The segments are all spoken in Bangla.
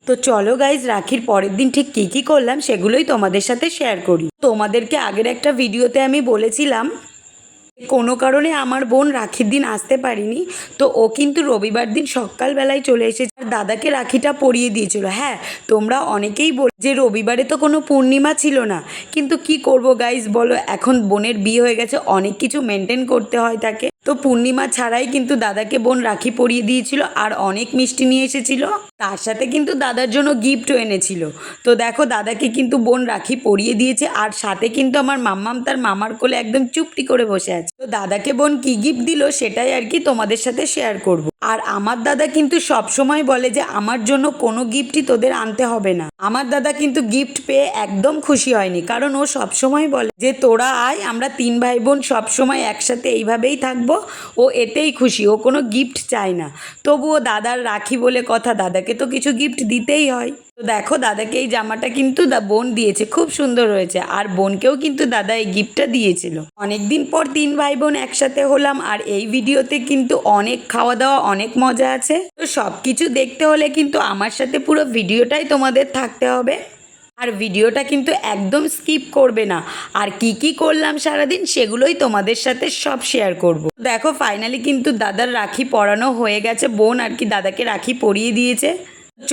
তো চলো গাইজ, রাখির পরের দিন ঠিক কী কী করলাম সেগুলোই তোমাদের সাথে শেয়ার করি। তোমাদেরকে আগের একটা ভিডিওতে আমি বলেছিলাম কোনো কারণে আমার বোন রাখির দিন আসতে পারিনি, তো ও কিন্তু রবিবার দিন সকালবেলায় চলে এসেছে আর দাদাকে রাখিটা পরিয়ে দিয়েছিল। হ্যাঁ, তোমরা অনেকেই বল যে রবিবারে তো কোনো পূর্ণিমা ছিল না, কিন্তু কি করব গাইজ বলো, এখন বোনের বিয়ে হয়ে গেছে, অনেক কিছু মেনটেন করতে হয় তাকে। তো পূর্ণিমা ছাড়াই কিন্তু দাদাকে বোন রাখি পরিয়ে দিয়েছিল আর অনেক মিষ্টি নিয়ে এসেছিল, তার সাথে কিন্তু দাদার জন্য গিফটও এনেছিল। তো দেখো, দাদাকে কিন্তু বোন রাখি পরিয়ে দিয়েছে আর সাথে কিন্তু আমার মাম্মাম তার মামার কোলে একদম চুপটি করে বসে আছে। তো দাদাকে বোন কি গিফট দিল সেটাই আর কি তোমাদের সাথে শেয়ার করব। আর আমার দাদা কিন্তু সব সময় বলে যে আমার জন্য কোনো গিফটই তোদের আনতে হবে না। আমার দাদা কিন্তু গিফট পেয়ে একদম খুশি হয়নি, কারণ ও সব সময় বলে যে তোরা আয়, আমরা 3 ভাই বোন সব সময় একসাথে এইভাবেই থাকবো। ও এতেই খুশি, ও কোনো গিফট চায় না। তবুও দাদার রাখি বলে কথা, দাদাকে তো কিছু গিফট দিতেই হয়। তো দেখো, দাদাকে এই জামাটা কিন্তু বোন দিয়েছে, খুব সুন্দর হয়েছে। আর বোনকেও কিন্তু দাদা এই গিফটটা দিয়েছিল। অনেকদিন পর 3 ভাই বোন একসাথে হলাম আর এই ভিডিওতে কিন্তু অনেক খাওয়া দাওয়া, অনেক মজা আছে। তো সব কিছু দেখতে হলে কিন্তু আমার সাথে পুরো ভিডিওটাই তোমাদের থাকতে হবে। আর ভিডিওটা কিন্তু একদম স্কিপ করবে না। আর কি কি করলাম সারাদিন সেগুলোই তোমাদের সাথে সব শেয়ার করব। দেখো, ফাইনালি কিন্তু দাদার রাখি পরানো হয়ে গেছে, বোন আর কি দাদাকে রাখি পরিয়ে দিয়েছে।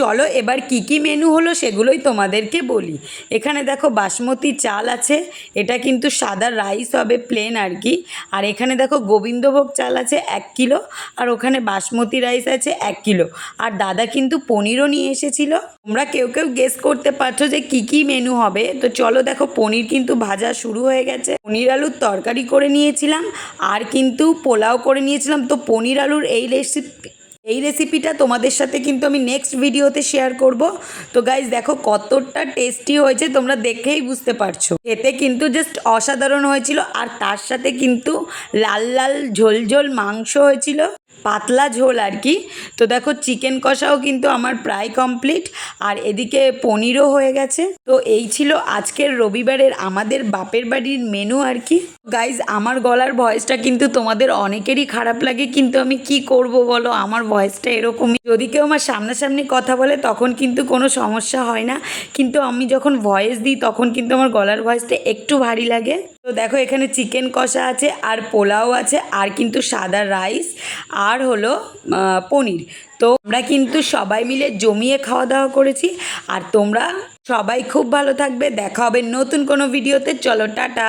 চলো এবার কি কি মেনু হলো সেগুলোই তোমাদেরকে বলি। এখানে দেখো বাসমতি চাল আছে, এটা কিন্তু সাদা রাইস হবে, প্লেন আর কি। আর এখানে দেখো গোবিন্দভোগ চাল আছে 1 কিলো, আর ওখানে বাসমতি রাইস আছে 1 কিলো। আর দাদা কিন্তু পনিরও নিয়ে এসেছিল। তোমরা কেউ কেউ গেস করতে পারছো যে কি কি মেনু হবে। তো চলো দেখো, পনির কিন্তু ভাজা শুরু হয়ে গেছে, পনির আলুর তরকারি করে নিয়েছিলাম আর কিন্তু পোলাও করে নিয়েছিলাম। তো পনির আলুর এই রেসিপিটা তোমাদের সাথে কিন্তু আমি নেক্সট ভিডিওতে শেয়ার করব। তো গাইজ দেখো কতটা টেস্টি হয়েছে, তোমরা দেখেই বুঝতে পারছো। এতে কিন্তু জাস্ট অসাধারণ হয়েছিল। আর তার সাথে কিন্তু লাল লাল ঝোল ঝোল মাংস হয়েছিল, পাতলা ঝোল আর কি। তো দেখো, চিকেন কষাও কিন্তু আমার প্রায় কমপ্লিট আর এদিকে পনিরও হয়ে গেছে। তো এই ছিল আজকের রবিবারের আমাদের বাপের বাড়ির মেনু আর কি। গাইজ, আমার গলার ভয়েসটা কিন্তু তোমাদের অনেকেরই খারাপ লাগে, কিন্তু আমি কি করব বলো, আমার ভয়েসটা এরকমই। যদি কেউ আমার সামনাসামনি কথা বলে তখন কিন্তু কোনো সমস্যা হয় না, কিন্তু আমি যখন ভয়েস দিই তখন কিন্তু আমার গলার ভয়েসটা একটু ভারী লাগে। তো দেখো, এখানে চিকেন কষা আছে আর পোলাও আছে আর কিন্তু সাদা রাইস আর হলো পনির। তো আমরা কিন্তু সবাই মিলে জমিয়ে খাওয়া দাওয়া করেছি। আর তোমরা সবাই খুব ভালো থাকবে, দেখা হবে নতুন কোনো ভিডিওতে। চলো টাটা।